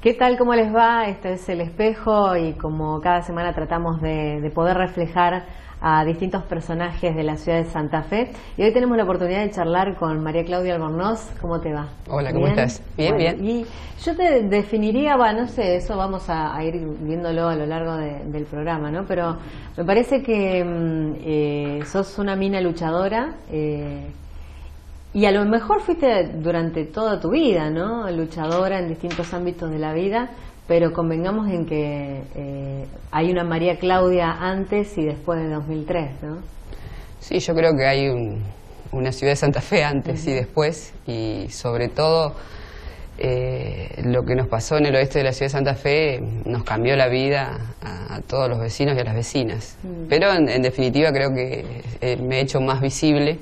¿Qué tal? ¿Cómo les va? Este es El Espejo y como cada semana tratamos de poder reflejar a distintos personajes de la ciudad de Santa Fe. Y hoy tenemos la oportunidad de charlar con María Claudia Albornoz. ¿Cómo te va? Hola, ¿cómo estás? Bien, bueno, bien. Y yo te definiría, no sé, eso vamos a ir viéndolo a lo largo del programa, ¿no? Pero me parece que sos una mina luchadora. Y a lo mejor fuiste durante toda tu vida, ¿no? Luchadora en distintos ámbitos de la vida, pero convengamos en que hay una María Claudia antes y después de 2003, ¿no? Sí, yo creo que hay una ciudad de Santa Fe antes y después, y sobre todo lo que nos pasó en el oeste de la ciudad de Santa Fe nos cambió la vida a todos los vecinos y a las vecinas. Pero en definitiva creo que me he hecho más visible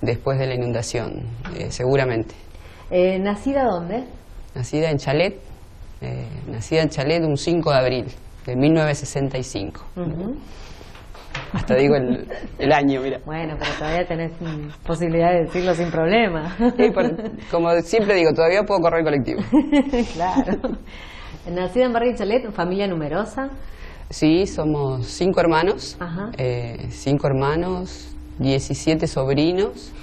después de la inundación, seguramente. ¿Nacida dónde? Nacida en Chalet, un 5 de abril de 1965. Hasta digo el año, mira. Bueno, pero todavía tenés posibilidad de decirlo sin problema. Sí, como siempre digo, todavía puedo correr el colectivo. Claro. Nacida en Barrio Chalet, familia numerosa. Sí, somos 5 hermanos. Ajá. 5 hermanos, 17 sobrinos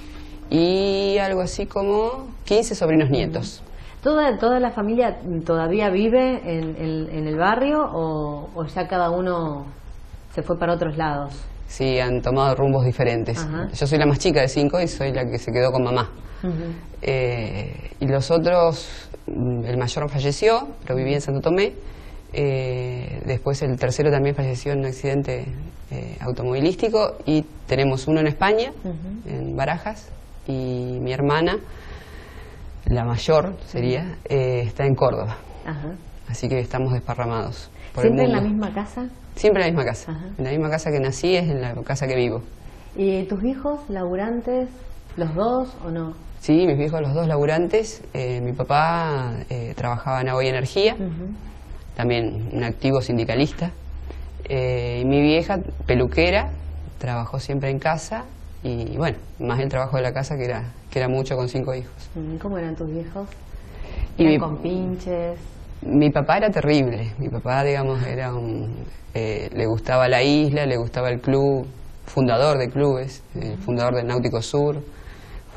y algo así como 15 sobrinos nietos. ¿Toda la familia todavía vive en el barrio o ya cada uno se fue para otros lados? Sí, han tomado rumbos diferentes. Ajá. Yo soy la más chica de 5 y soy la que se quedó con mamá. Y los otros, el mayor falleció, pero vivía en Santo Tomé. Después el tercero también falleció en un accidente automovilístico y tenemos uno en España, en Barajas, y mi hermana, la mayor sería, está en Córdoba. Ajá. Así que estamos desparramados por el ¿Siempre en la mundo. misma casa? Siempre en la misma casa. Ajá. En la misma casa que nací es en la casa que vivo. ¿Y tus hijos laburantes, los dos o no? Sí, mis viejos los dos laburantes. Mi papá trabajaba en Agua y Energía, también un activo sindicalista. Y mi vieja, peluquera, trabajó siempre en casa y bueno, más el trabajo de la casa que era mucho con 5 hijos. ¿Cómo eran tus viejos? Y ¿Eran con pinches? Mi papá era terrible. Mi papá, digamos, era le gustaba la isla, le gustaba el club, fundador de clubes, fundador del Náutico Sur.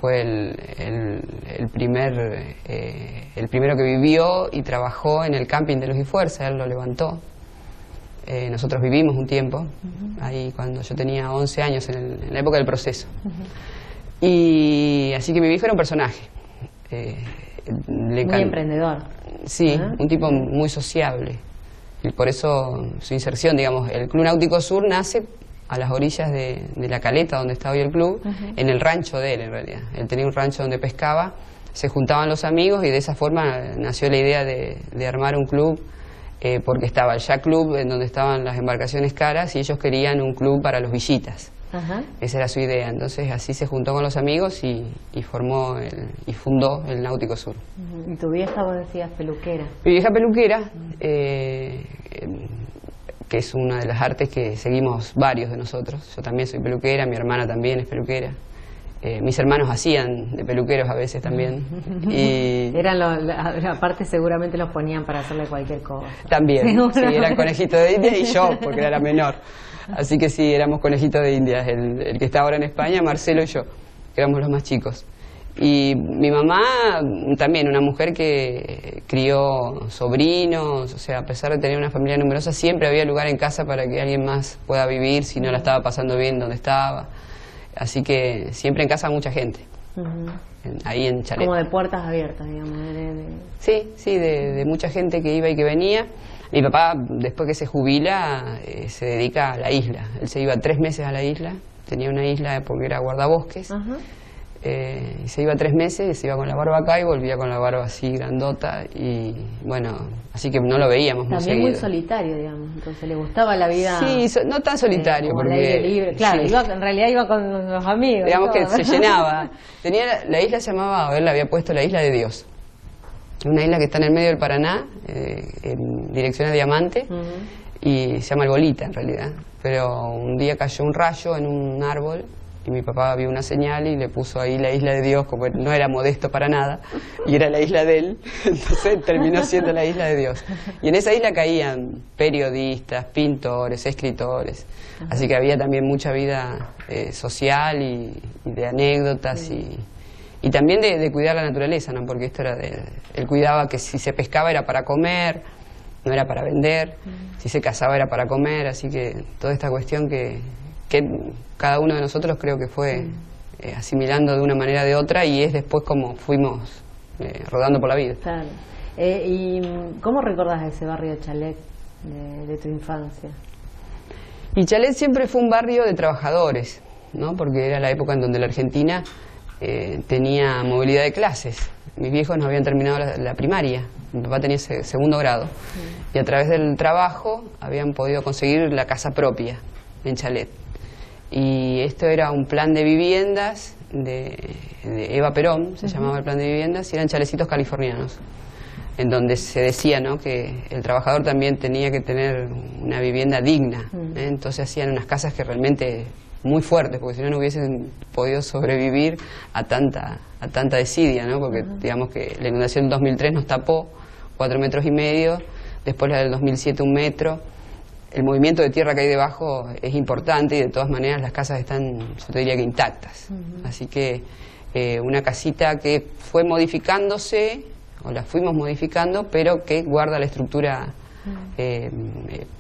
Fue el primero que vivió y trabajó en el camping de Luz y Fuerza, él lo levantó. Nosotros vivimos un tiempo, ahí cuando yo tenía 11 años, en la época del proceso. Y así que mi viejo era un personaje. Muy emprendedor. Sí, un tipo muy sociable. Y por eso su inserción, digamos, el Club Náutico Sur nace a las orillas de la caleta donde está hoy el club, en el rancho de él en realidad. Él tenía un rancho donde pescaba, se juntaban los amigos y de esa forma nació la idea de armar un club, porque estaba el Yacht Club en donde estaban las embarcaciones caras y ellos querían un club para los villitas. Esa era su idea. Entonces así se juntó con los amigos y fundó el Náutico Sur. ¿Y tu vieja, vos decías, peluquera? Mi vieja peluquera, que es una de las artes que seguimos varios de nosotros. Yo también soy peluquera, mi hermana también es peluquera. Mis hermanos hacían de peluqueros a veces también. Y aparte seguramente los ponían para hacerle cualquier cosa. También, sí, eran conejitos de India y yo, porque era la menor. Así que sí, éramos conejitos de India. El que está ahora en España, Marcelo y yo, que éramos los más chicos. Y mi mamá también, una mujer que crió sobrinos, o sea, a pesar de tener una familia numerosa, siempre había lugar en casa para que alguien más pueda vivir si no la estaba pasando bien donde estaba. Así que siempre en casa mucha gente, ahí en Chalet. Como de puertas abiertas, digamos. Sí, de mucha gente que iba y que venía. Mi papá, después que se jubila, se dedica a la isla. Él se iba 3 meses a la isla, tenía una isla porque era guardabosques. Y se iba 3 meses y se iba con la barba acá y volvía con la barba así grandota y bueno, así que no lo veíamos muy seguido. También muy solitario, digamos, entonces le gustaba la vida. Sí, no tan solitario porque al aire libre. Claro, sí. en realidad iba con los amigos. Digamos que todo. se llenaba. La isla se llamaba, él le había puesto la Isla de Dios. Una isla que está en el medio del Paraná, en dirección a Diamante, y se llama Arbolita en realidad. Pero un día cayó un rayo en un árbol y mi papá vio una señal y le puso ahí la Isla de Dios, como no era modesto para nada, y era la isla de él, entonces terminó siendo la Isla de Dios. Y en esa isla caían periodistas, pintores, escritores, así que había también mucha vida social y de anécdotas y también de cuidar la naturaleza, ¿no? Porque esto era él cuidaba que si se pescaba era para comer, no era para vender, si se cazaba era para comer, así que toda esta cuestión que cada uno de nosotros creo que fue asimilando de una manera o de otra, y es después como fuimos rodando por la vida. Claro. ¿Y cómo recordás ese barrio Chalet de tu infancia? Y Chalet siempre fue un barrio de trabajadores, ¿no? Porque era la época en donde la Argentina tenía movilidad de clases. Mis viejos no habían terminado la primaria, mi papá tenía segundo grado, y a través del trabajo habían podido conseguir la casa propia en Chalet. Y esto era un plan de viviendas de Eva Perón, se llamaba el plan de viviendas, y eran chalecitos californianos, en donde se decía, ¿no?, que el trabajador también tenía que tener una vivienda digna, entonces hacían unas casas que realmente muy fuertes, porque si no, no hubiesen podido sobrevivir a tanta desidia, ¿no? Porque digamos que la inundación del 2003 nos tapó 4,5 metros, después la del 2007 1 metro. El movimiento de tierra que hay debajo es importante y de todas maneras las casas están, yo te diría que intactas. Así que una casita que fue modificándose, o la fuimos modificando, pero que guarda la estructura,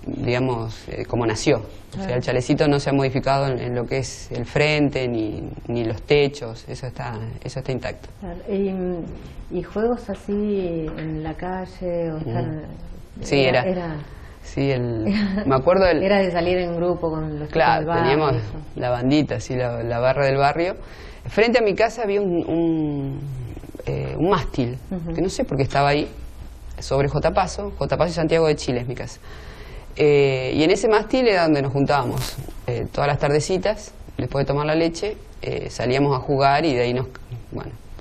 digamos, como nació. O sea, el chalecito no se ha modificado en lo que es el frente ni los techos, eso está intacto. ¿Y juegos así en la calle? O sí, era sí, me acuerdo era de salir en grupo con los chicos del barrio. Teníamos la bandita, sí, la barra del barrio. Frente a mi casa había un mástil, que no sé por qué estaba ahí, sobre J. Paso y Santiago de Chile es mi casa. Y en ese mástil era donde nos juntábamos todas las tardecitas, después de tomar la leche, salíamos a jugar y de ahí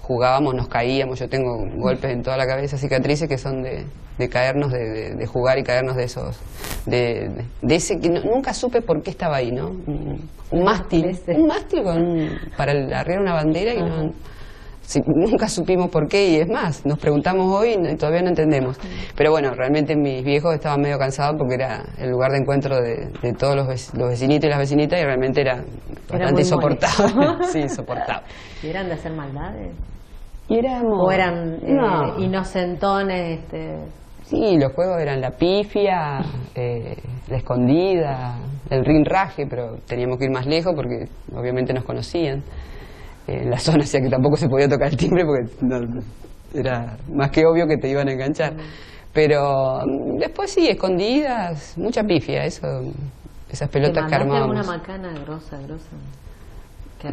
jugábamos, nos caíamos. Yo tengo golpes en toda la cabeza, cicatrices que son de caernos, de jugar y caernos de esos, de ese que nunca supe por qué estaba ahí, ¿no? Un mástil para arriar una bandera y nunca supimos por qué, y es más, nos preguntamos hoy y todavía no entendemos. Pero bueno, realmente mis viejos estaban medio cansados porque era el lugar de encuentro de todos los vecinitos y las vecinitas, y realmente era bastante insoportable. Sí, insoportable. ¿Y eran de hacer maldades? ¿O eran inocentones? Sí, los juegos eran la pifia, la escondida, el rinraje, pero teníamos que ir más lejos porque obviamente nos conocían. En la zona, o sea que tampoco se podía tocar el timbre porque era más que obvio que te iban a enganchar. Pero después sí, escondidas, mucha pifia, esas pelotas que armábamos. ¿Alguna macana grosa? ¿Que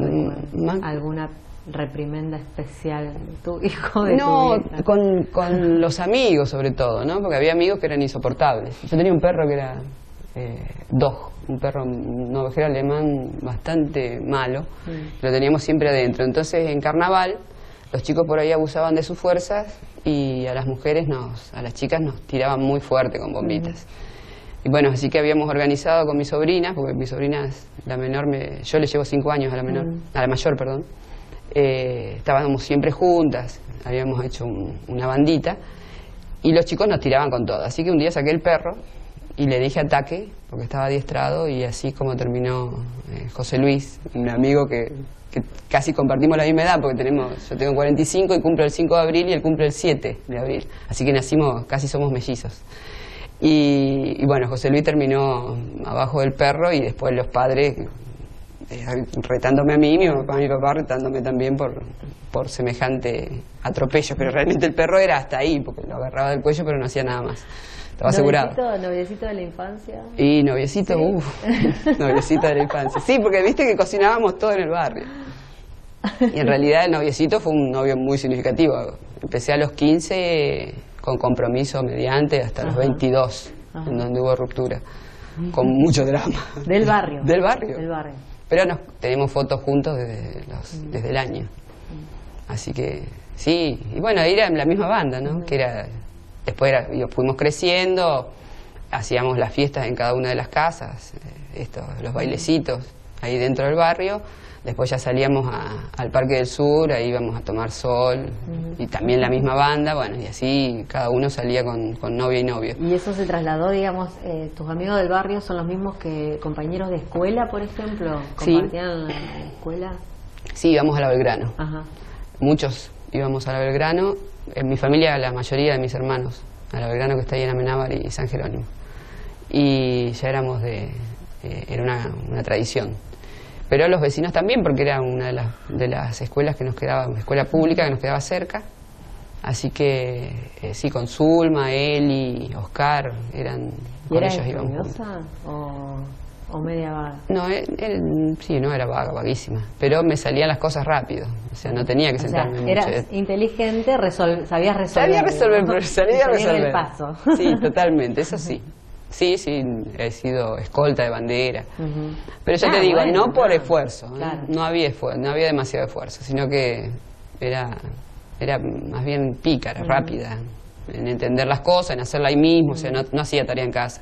alguna reprimenda especial de tu hijo? No, con los amigos sobre todo, ¿no? Porque había amigos que eran insoportables. Yo tenía un perro que era dog, un perro, un ovejero alemán bastante malo, lo teníamos siempre adentro. Entonces en carnaval los chicos por ahí abusaban de sus fuerzas y a las mujeres, a las chicas nos tiraban muy fuerte con bombitas. Y bueno, así que habíamos organizado con mis sobrinas, porque mis sobrinas, la menor, yo le llevo 5 años a la menor, a la mayor, perdón. Estábamos siempre juntas, habíamos hecho una bandita y los chicos nos tiraban con todo. Así que un día saqué el perro y le dije ataque, porque estaba adiestrado, y así como terminó José Luis, un amigo que casi compartimos la misma edad, porque yo tengo 45 y cumplo el 5 de abril y él cumple el 7 de abril, así que casi somos mellizos. Y bueno, José Luis terminó abajo del perro y después los padres retándome a mí, mi papá retándome también por semejante atropello, pero realmente el perro era hasta ahí, porque lo agarraba del cuello pero no hacía nada más. Estaba asegurado. ¿Noviecito de la infancia? Y noviecito, ¿sí? Noviecito de la infancia. Sí, porque viste que cocinábamos todo en el barrio. Y en realidad el noviecito fue un novio muy significativo. Empecé a los 15 con compromiso mediante hasta los 22, en donde hubo ruptura, con mucho drama. ¿Del barrio? Del barrio. Del barrio. Pero tenemos fotos juntos desde el año. Así que sí, y bueno, era la misma banda, ¿no? Que era... Después fuimos creciendo, hacíamos las fiestas en cada una de las casas, los bailecitos ahí dentro del barrio. Después ya salíamos al Parque del Sur, ahí íbamos a tomar sol, y también la misma banda, bueno, y así cada uno salía con novia y novio. ¿Y eso se trasladó, digamos, tus amigos del barrio son los mismos que compañeros de escuela, por ejemplo? ¿Compartían la escuela? Sí, íbamos a la Belgrano. Ajá. Muchos íbamos a la Belgrano, en mi familia la mayoría de mis hermanos, a la Belgrano que está ahí en Amenábar y San Jerónimo. Y ya éramos era una tradición. Pero los vecinos también, porque era una de las escuelas que nos quedaba, escuela pública que nos quedaba cerca. Junto sí, con Zulma, Eli, Oscar, con ellos íbamos juntos. ¿O media vaga? No, sí, no era vaga, vaguísima. Pero me salían las cosas rápido. O sea, no tenía que sentarme mucho. Eras inteligente, sabías resolver. Sabía resolver. El paso. Sí, totalmente, eso sí. Sí, he sido escolta de bandera. Pero ya te digo, no por esfuerzo. Claro. No había esfuerzo, no había demasiado esfuerzo, sino que era más bien pícara, rápida, en entender las cosas, en hacerla ahí mismo, o sea, no hacía tarea en casa.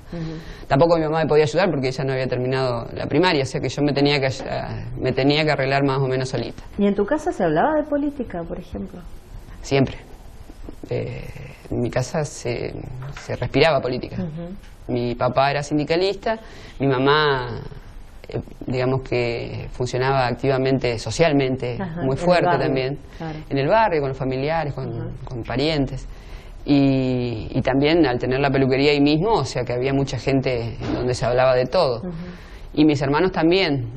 Tampoco mi mamá me podía ayudar porque ella no había terminado la primaria, o sea que yo me tenía que arreglar más o menos solita. ¿Y en tu casa se hablaba de política, por ejemplo? Siempre. En mi casa se respiraba política. Mi papá era sindicalista, mi mamá, digamos que funcionaba activamente, socialmente, muy fuerte también, claro. En el barrio, con los familiares, con parientes. Y también al tener la peluquería ahí mismo, o sea que había mucha gente en donde se hablaba de todo. Y mis hermanos también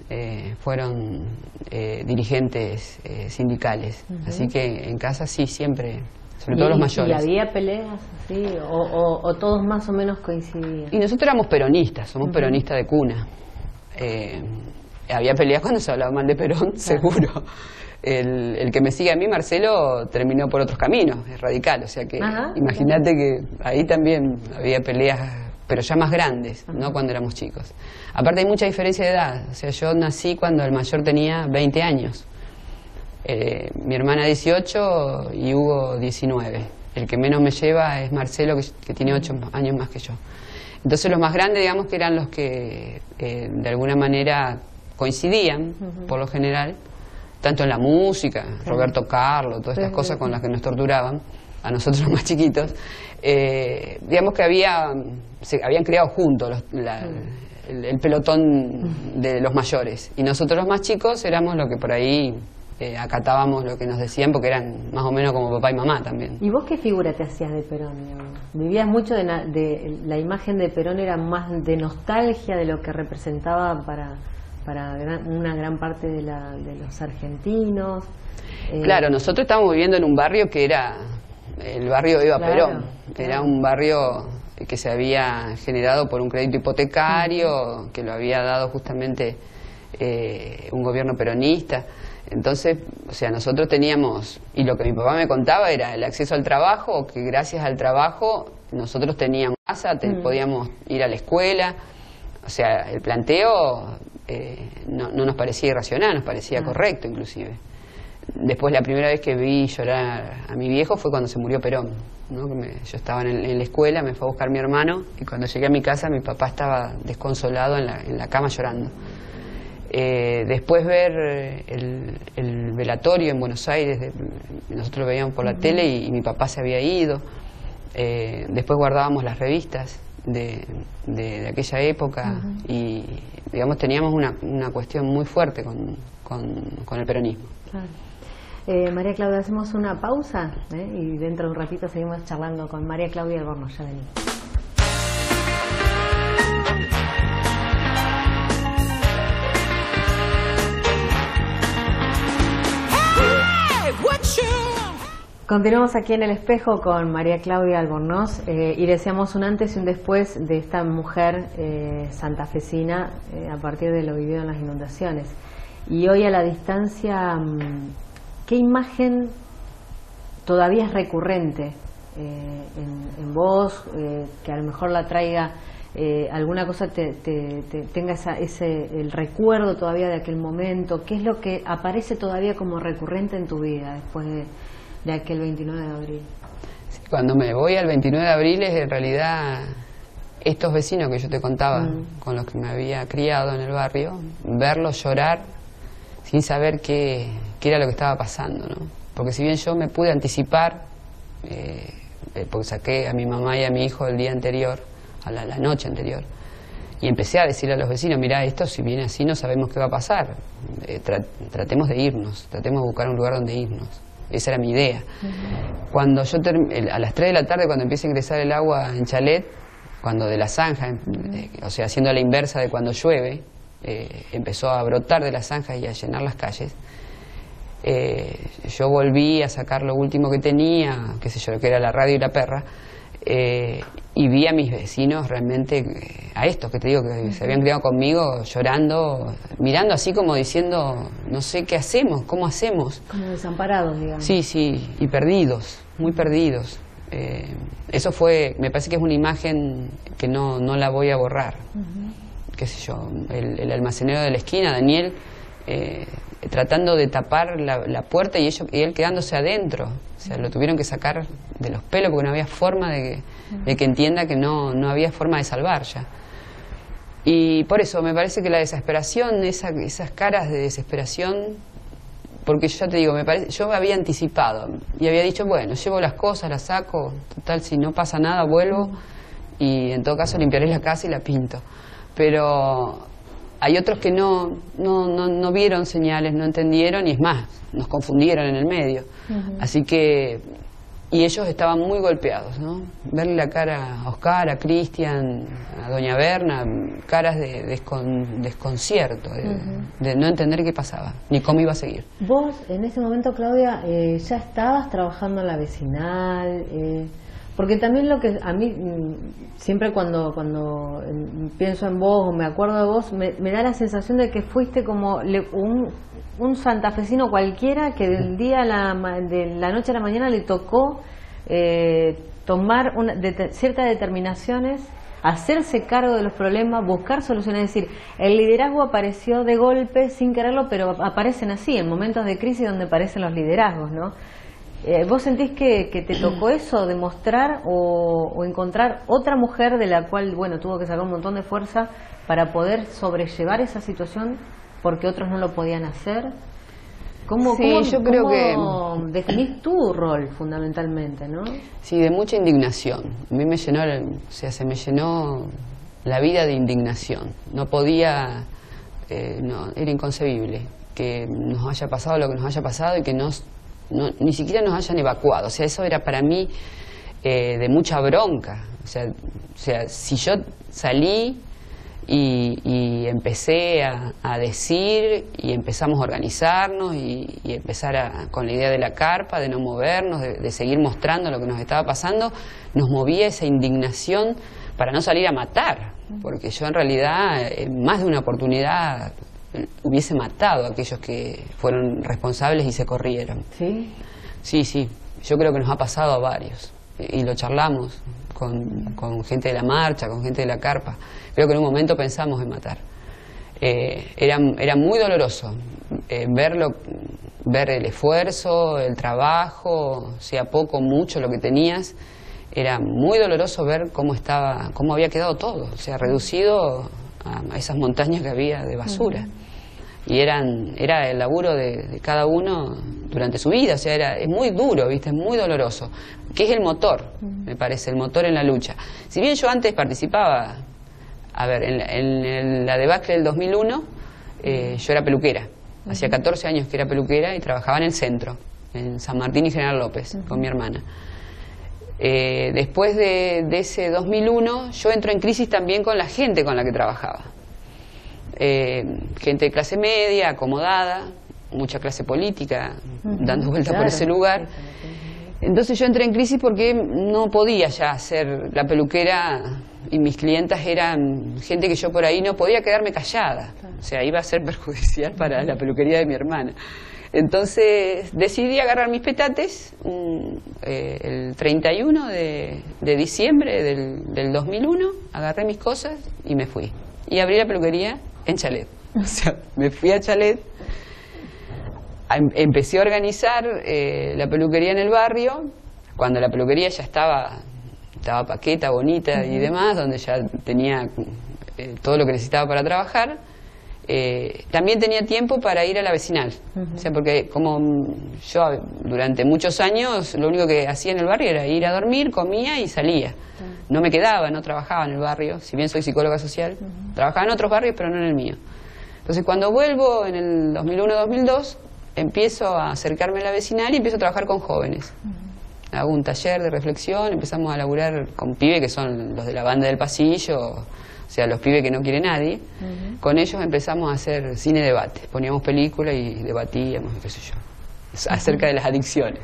fueron dirigentes sindicales, así que en casa sí, siempre... Sobre todo los mayores. ¿Y había peleas así? ¿O todos más o menos coincidían? Y nosotros éramos peronistas, somos peronistas de cuna. Había peleas cuando se hablaba mal de Perón, seguro. El que me sigue a mí, Marcelo, terminó por otros caminos, es radical. O sea que imagínate que ahí también había peleas, pero ya más grandes, no cuando éramos chicos. Aparte hay mucha diferencia de edad. O sea, yo nací cuando el mayor tenía 20 años. Mi hermana 18 y Hugo 19. El que menos me lleva es Marcelo, que tiene 8 años más que yo. Entonces los más grandes, digamos, que eran los que de alguna manera coincidían, por lo general, tanto en la música, Roberto Carlos, todas estas cosas con las que nos torturaban, a nosotros los más chiquitos, digamos que se habían criado juntos el pelotón de los mayores. Y nosotros los más chicos éramos los que por ahí... acatábamos lo que nos decían porque eran más o menos como papá y mamá también. ¿Y vos qué figura te hacías de Perón? ¿Vivías mucho de la imagen de Perón, era más de nostalgia de lo que representaba para una gran parte de los argentinos? Claro, nosotros estábamos viviendo en un barrio que era el barrio Eva Perón. Era un barrio que se había generado por un crédito hipotecario, que lo había dado justamente un gobierno peronista. Entonces, o sea, nosotros teníamos, y lo que mi papá me contaba era el acceso al trabajo, que gracias al trabajo nosotros teníamos casa, podíamos ir a la escuela, o sea, el planteo no nos parecía irracional, nos parecía correcto inclusive. Después la primera vez que vi llorar a mi viejo fue cuando se murió Perón, ¿no? Yo estaba en la escuela, me fue a buscar mi hermano, y cuando llegué a mi casa mi papá estaba desconsolado en la cama llorando. Después ver el velatorio en Buenos Aires, nosotros lo veíamos por la tele y mi papá se había ido. Después guardábamos las revistas de aquella época y digamos teníamos una cuestión muy fuerte con el peronismo. Claro. María Claudia, hacemos una pausa y dentro de un ratito seguimos charlando con María Claudia Albornoz. Ya venimos. Continuamos aquí en El Espejo con María Claudia Albornoz y deseamos un antes y un después de esta mujer santafesina a partir de lo vivido en las inundaciones. Y hoy a la distancia, ¿qué imagen todavía es recurrente en vos, que a lo mejor la traiga alguna cosa, tenga el recuerdo todavía de aquel momento? ¿Qué es lo que aparece todavía como recurrente en tu vida después de aquel 29 de abril? Sí, cuando me voy al 29 de abril es en realidad estos vecinos que yo te contaba, con los que me había criado en el barrio, verlos llorar sin saber qué era lo que estaba pasando, ¿no? Porque si bien yo me pude anticipar, porque saqué a mi mamá y a mi hijo el día anterior, a la noche anterior, y empecé a decirle a los vecinos, mirá, esto si viene así no sabemos qué va a pasar, tratemos de irnos, tratemos de buscar un lugar donde irnos. Esa era mi idea. Cuando yo a las 3 de la tarde, cuando empieza a ingresar el agua en Chalet, cuando de la zanja, o sea, haciendo la inversa de cuando llueve, empezó a brotar de las zanjas y a llenar las calles, yo volví a sacar lo último que tenía, qué sé yo, que era la radio y la perra, y vi a mis vecinos realmente, a estos que te digo que se habían criado conmigo, llorando, mirando así como diciendo, no sé qué hacemos, cómo hacemos. Como desamparados, digamos. Sí, sí, y perdidos, muy perdidos. Eso fue, me parece que es una imagen que no la voy a borrar. Qué sé yo, el almacenero de la esquina, Daniel, tratando de tapar la puerta y él quedándose adentro. O sea, lo tuvieron que sacar de los pelos porque no había forma de que entienda que no había forma de salvar ya. Y por eso me parece que la desesperación, esas caras de desesperación, porque yo ya te digo, yo había anticipado y había dicho, bueno, llevo las cosas, las saco, total, si no pasa nada vuelvo y en todo caso limpiaré la casa y la pinto. Pero hay otros que no vieron señales, no entendieron y es más, nos confundieron en el medio. Así que, y ellos estaban muy golpeados, ¿no? Verle la cara a Oscar, a Cristian, a Doña Berna, caras de desconcierto, de no entender qué pasaba, ni cómo iba a seguir. Vos, en ese momento, Claudia, ya estabas trabajando en la vecinal, porque también lo que a mí, siempre cuando pienso en vos o me acuerdo de vos, me da la sensación de que fuiste como un santafesino cualquiera que del día de la noche a la mañana le tocó tomar ciertas determinaciones, hacerse cargo de los problemas, buscar soluciones. Es decir, el liderazgo apareció de golpe, sin quererlo, pero aparecen así, en momentos de crisis donde aparecen los liderazgos, ¿no? ¿Vos sentís que te tocó eso, demostrar o encontrar otra mujer de la cual, bueno, tuvo que sacar un montón de fuerza para poder sobrellevar esa situación porque otros no lo podían hacer? ¿Cómo definís tu rol fundamentalmente, no? Sí, de mucha indignación. A mí se me llenó la vida de indignación. No podía, era inconcebible que nos haya pasado lo que nos haya pasado y que ni siquiera nos hayan evacuado. O sea, eso era para mí de mucha bronca. O sea, si yo salí y empecé a decir y empezamos a organizarnos y empezar con la idea de la carpa, de no movernos, de seguir mostrando lo que nos estaba pasando, nos movía esa indignación para no salir a matar, porque yo en realidad en más de una oportunidad hubiese matado a aquellos que fueron responsables y se corrieron. ¿Sí? Sí, yo creo que nos ha pasado a varios y lo charlamos con gente de la marcha, con gente de la carpa. Creo que en un momento pensamos en matar. Era muy doloroso ver el esfuerzo, el trabajo, sea poco, mucho lo que tenías. Era muy doloroso ver cómo había quedado todo, o sea, reducido a esas montañas que había de basura. Y era el laburo de cada uno durante su vida, o sea, es muy duro, ¿viste? Es muy doloroso, que es el motor, me parece, el motor en la lucha. Si bien yo antes participaba, en la debacle del 2001, yo era peluquera, hacía 14 años que era peluquera y trabajaba en el centro, en San Martín y General López, con mi hermana. Después de ese 2001, yo entro en crisis también con la gente con la que trabajaba. Gente de clase media, acomodada, mucha clase política, dando vuelta por ese lugar. Entonces yo entré en crisis porque no podía ya hacer la peluquera y mis clientas eran gente que yo por ahí no podía quedarme callada. O sea, iba a ser perjudicial para la peluquería de mi hermana. Entonces decidí agarrar mis petates el 31 de diciembre del 2001, agarré mis cosas y me fui. Y abrí la peluquería en Chalet. O sea, me fui a Chalet, empecé a organizar la peluquería en el barrio, cuando la peluquería ya estaba paqueta, bonita y demás, donde ya tenía todo lo que necesitaba para trabajar. también tenía tiempo para ir a la vecinal. O sea, porque como yo durante muchos años lo único que hacía en el barrio era ir a dormir, comía y salía. No me quedaba, no trabajaba en el barrio, si bien soy psicóloga social, trabajaba en otros barrios pero no en el mío. Entonces cuando vuelvo en el 2001-2002 empiezo a acercarme a la vecinal y empiezo a trabajar con jóvenes. Hago un taller de reflexión, empezamos a laburar con pibes que son los de la banda del pasillo, o sea, los pibes que no quiere nadie. Con ellos empezamos a hacer cine-debate, poníamos películas y debatíamos, qué sé yo, acerca de las adicciones.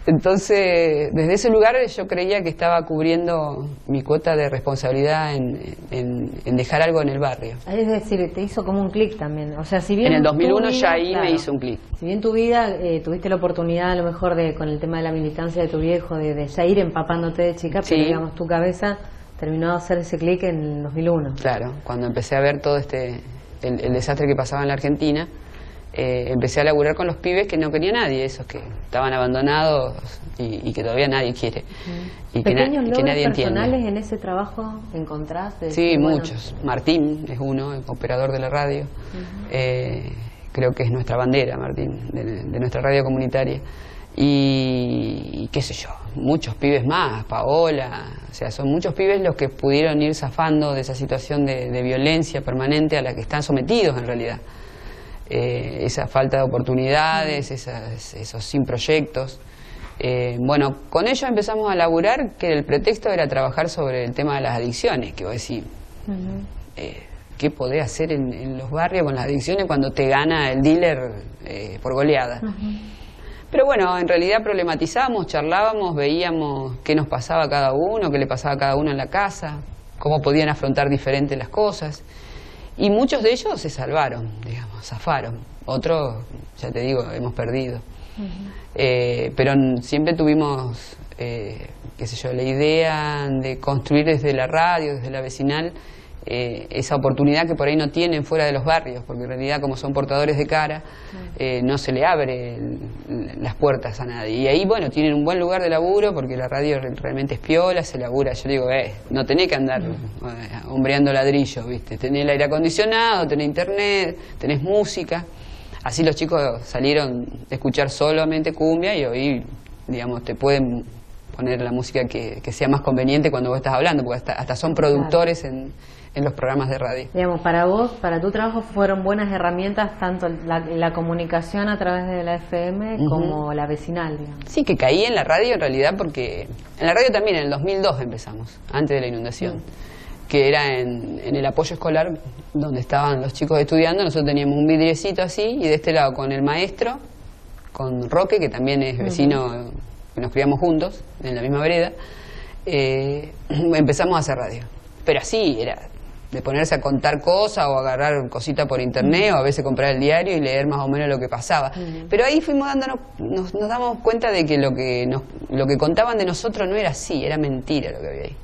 Entonces, desde ese lugar yo creía que estaba cubriendo mi cuota de responsabilidad en dejar algo en el barrio. Es decir, te hizo como un clic también. O sea, si bien en el 2001 vida, ya ahí claro, me hizo un clic. Si bien tu vida, tuviste la oportunidad a lo mejor de, con el tema de la militancia de tu viejo, de ya ir empapándote de chica, pero digamos tu cabeza terminó de hacer ese clic en el 2001. Claro, cuando empecé a ver todo el desastre que pasaba en la Argentina, empecé a laburar con los pibes que no quería nadie, esos que estaban abandonados y que todavía nadie quiere. Y ¿Pequeños logros que nadie personales entiende. en ese trabajo encontrás? Sí, muchos. Martín es uno, el operador de la radio. Creo que es nuestra bandera, Martín, de nuestra radio comunitaria. Y qué sé yo, muchos pibes más, Paola, o sea, son muchos pibes los que pudieron ir zafando de esa situación de violencia permanente a la que están sometidos en realidad. Esa falta de oportunidades, esos sin proyectos. Bueno, con ellos empezamos a laburar, que el pretexto era trabajar sobre el tema de las adicciones, que vos decís, ¿qué podés hacer en los barrios con las adicciones cuando te gana el dealer por goleada? Pero bueno, en realidad problematizamos, charlábamos, veíamos qué nos pasaba a cada uno, qué le pasaba a cada uno en la casa, cómo podían afrontar diferentes las cosas. Y muchos de ellos se salvaron, digamos, zafaron. Otros, ya te digo, hemos perdido. Pero siempre tuvimos, qué sé yo, la idea de construir desde la radio, desde la vecinal, esa oportunidad que por ahí no tienen fuera de los barrios, porque en realidad como son portadores de cara, no se le abre las puertas a nadie. Y ahí, bueno, tienen un buen lugar de laburo, porque la radio realmente es piola, se labura. Yo digo, no tenés que andar hombreando ladrillos, ¿viste? Tenés el aire acondicionado, tenés internet, tenés música. Así los chicos salieron de escuchar solamente cumbia y hoy, digamos, te pueden poner la música que sea más conveniente cuando vos estás hablando, porque hasta son productores en los programas de radio. Digamos, para vos, para tu trabajo, fueron buenas herramientas tanto la comunicación a través de la FM como la vecinal, digamos. Sí, que caí en la radio en realidad porque... En la radio también, en el 2002 empezamos, antes de la inundación, que era en el apoyo escolar donde estaban los chicos estudiando. Nosotros teníamos un vidriecito así y de este lado con el maestro, con Roque, que también es vecino, que nos criamos juntos en la misma vereda, empezamos a hacer radio. Pero así era, de ponerse a contar cosas o agarrar cositas por internet o a veces comprar el diario y leer más o menos lo que pasaba. Pero ahí fuimos nos damos cuenta de que lo que contaban de nosotros no era así, era mentira lo que había ahí.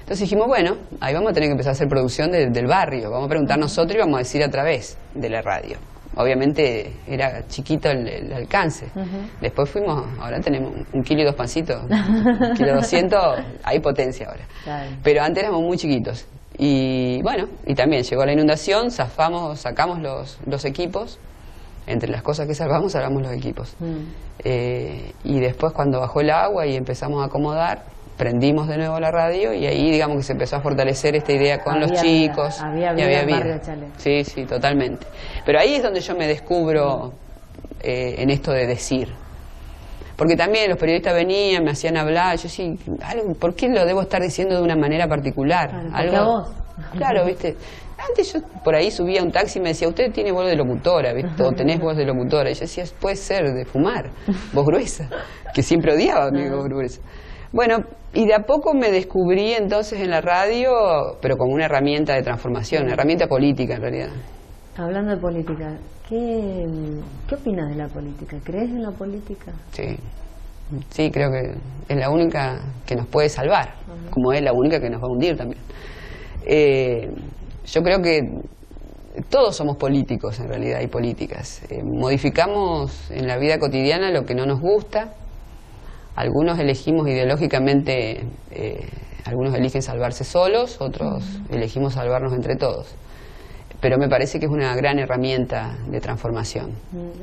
Entonces dijimos, bueno, ahí vamos a tener que empezar a hacer producción del barrio, vamos a preguntar nosotros y vamos a decir a través de la radio. Obviamente era chiquito el alcance. Después fuimos, ahora tenemos 1 kilo y 2 pancitos, 1 kilo 200, hay potencia ahora. Claro. Pero antes éramos muy chiquitos. Y bueno, y también llegó la inundación, sacamos los equipos. Entre las cosas que salvamos los equipos. Y después cuando bajó el agua y empezamos a acomodar, prendimos de nuevo la radio y ahí digamos que se empezó a fortalecer esta idea con los chicos. Había vida. Sí, sí, totalmente. Pero ahí es donde yo me descubro en esto de decir. Porque también los periodistas venían, me hacían hablar, yo sí, ¿por qué lo debo estar diciendo de una manera particular? Claro, a vos. Claro, viste. Antes yo por ahí subía a un taxi y me decía, usted tiene voz de locutora, ¿viste? O tenés voz de locutora. Y yo decía, puede ser de fumar, voz gruesa, que siempre odiaba mi voz gruesa. Bueno, y de a poco me descubrí entonces en la radio, pero como una herramienta de transformación, una herramienta política en realidad. Hablando de política, ¿qué opinas de la política? ¿Crees en la política? Sí, creo que es la única que nos puede salvar, como es la única que nos va a hundir también. Yo creo que todos somos políticos en realidad y políticas. Modificamos en la vida cotidiana lo que no nos gusta. Algunos elegimos ideológicamente, algunos eligen salvarse solos, otros elegimos salvarnos entre todos. pero me parece que es una gran herramienta de transformación.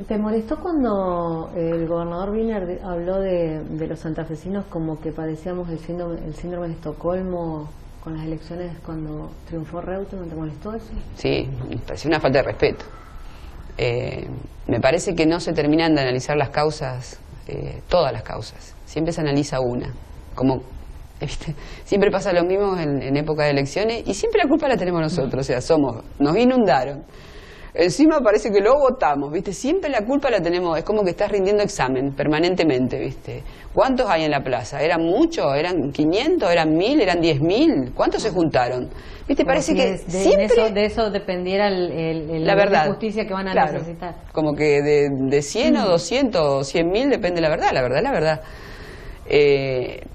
¿Te molestó cuando el gobernador Wiener habló de los santafesinos como que padecíamos el síndrome de Estocolmo con las elecciones cuando triunfó Reutemann? ¿Te molestó eso? Sí, me pareció una falta de respeto. Me parece que no se terminan de analizar las causas, todas las causas. Siempre se analiza una. Como, ¿viste? Siempre pasa lo mismo en época de elecciones y siempre la culpa la tenemos nosotros. O sea, nos inundaron. Encima parece que lo votamos, ¿viste? Siempre la culpa la tenemos. Es como que estás rindiendo examen permanentemente, ¿viste? ¿Cuántos hay en la plaza? ¿Eran muchos? ¿Eran 500? ¿Eran 1000? ¿Eran 10.000? ¿Cuántos se juntaron? ¿Viste? Como parece si que siempre de eso dependiera la verdad, de justicia que van a claro, necesitar. Como que de 100 o 200 o 100.000 depende la verdad.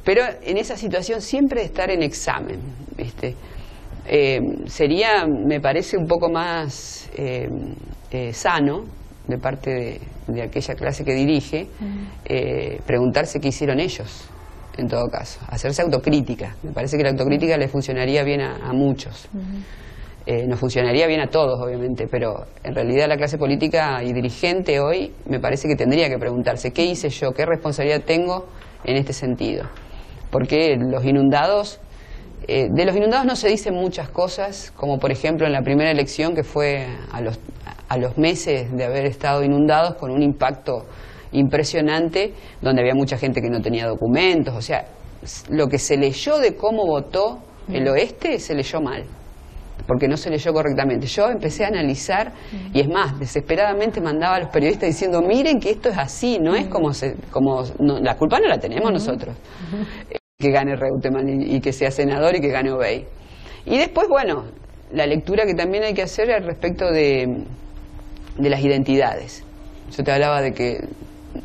Pero en esa situación siempre estar en examen, ¿viste? Sería, me parece, un poco más sano de parte de aquella clase que dirige, preguntarse qué hicieron ellos, en todo caso, hacerse autocrítica. Me parece que la autocrítica le funcionaría bien a muchos. Nos funcionaría bien a todos, obviamente, pero en realidad la clase política y dirigente hoy me parece que tendría que preguntarse qué hice yo, qué responsabilidad tengo en este sentido. Porque los inundados, de los inundados no se dicen muchas cosas, como por ejemplo en la primera elección, que fue a los meses de haber estado inundados, con un impacto impresionante, donde había mucha gente que no tenía documentos. O sea, lo que se leyó de cómo votó el oeste se leyó mal, porque no se leyó correctamente. Yo empecé a analizar, y es más, desesperadamente mandaba a los periodistas diciendo, miren que esto es así, no es la culpa no la tenemos nosotros, que gane Reutemann y que sea senador y que gane Obey. Y después, bueno, la lectura que también hay que hacer al respecto de las identidades. Yo te hablaba de que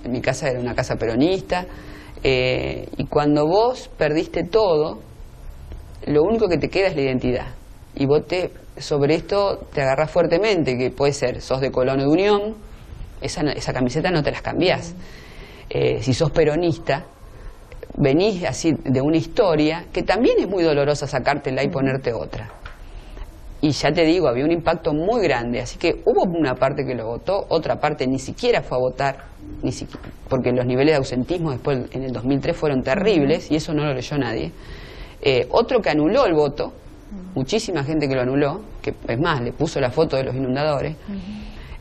mi casa era una casa peronista, y cuando vos perdiste todo, lo único que te queda es la identidad. Y vos sobre esto te agarrás fuertemente, que puede ser, sos de Colón o de Unión, esa camiseta no te las cambiás. Si sos peronista, venís así de una historia que también es muy dolorosa sacártela y ponerte otra. Y ya te digo, había un impacto muy grande, así que hubo una parte que lo votó, otra parte ni siquiera fue a votar, porque los niveles de ausentismo después en el 2003 fueron terribles y eso no lo leyó nadie. Otro que anuló el voto, muchísima gente que lo anuló, que es más, le puso la foto de los inundadores.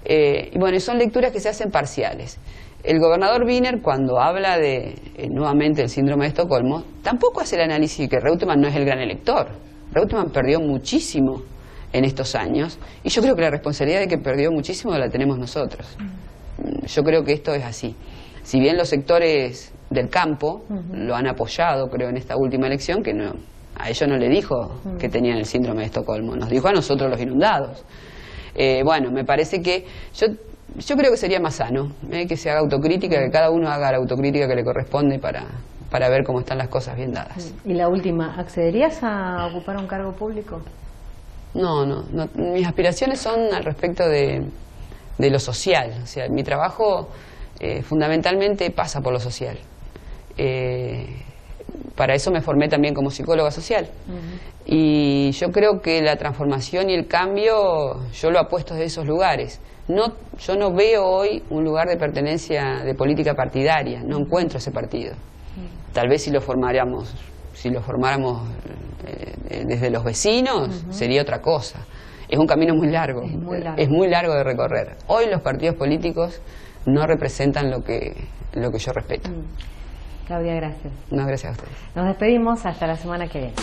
Y bueno, son lecturas que se hacen parciales. El gobernador Wiener, cuando habla nuevamente del síndrome de Estocolmo, tampoco hace el análisis de que Reutemann no es el gran elector. Reutemann perdió muchísimo en estos años, y yo creo que la responsabilidad de que perdió muchísimo la tenemos nosotros. Yo creo que esto es así. Si bien los sectores del campo lo han apoyado, creo, en esta última elección, que no, a ellos no le dijo que tenían el síndrome de Estocolmo, nos dijo a nosotros los inundados. Bueno, me parece que yo creo que sería más sano que se haga autocrítica, que cada uno haga la autocrítica que le corresponde para ver cómo están las cosas bien dadas. Y la última, ¿accederías a ocupar un cargo público? No, mis aspiraciones son al respecto de lo social. O sea, mi trabajo fundamentalmente pasa por lo social. Para eso me formé también como psicóloga social. Y yo creo que la transformación y el cambio yo lo apuesto desde esos lugares. Yo no veo hoy un lugar de pertenencia de política partidaria, no encuentro ese partido. Tal vez si lo formáramos desde los vecinos, sería otra cosa. Es un camino muy largo, es muy largo de recorrer. Hoy los partidos políticos no representan lo que yo respeto. Claudia, gracias. No, gracias a ustedes. Nos despedimos hasta la semana que viene.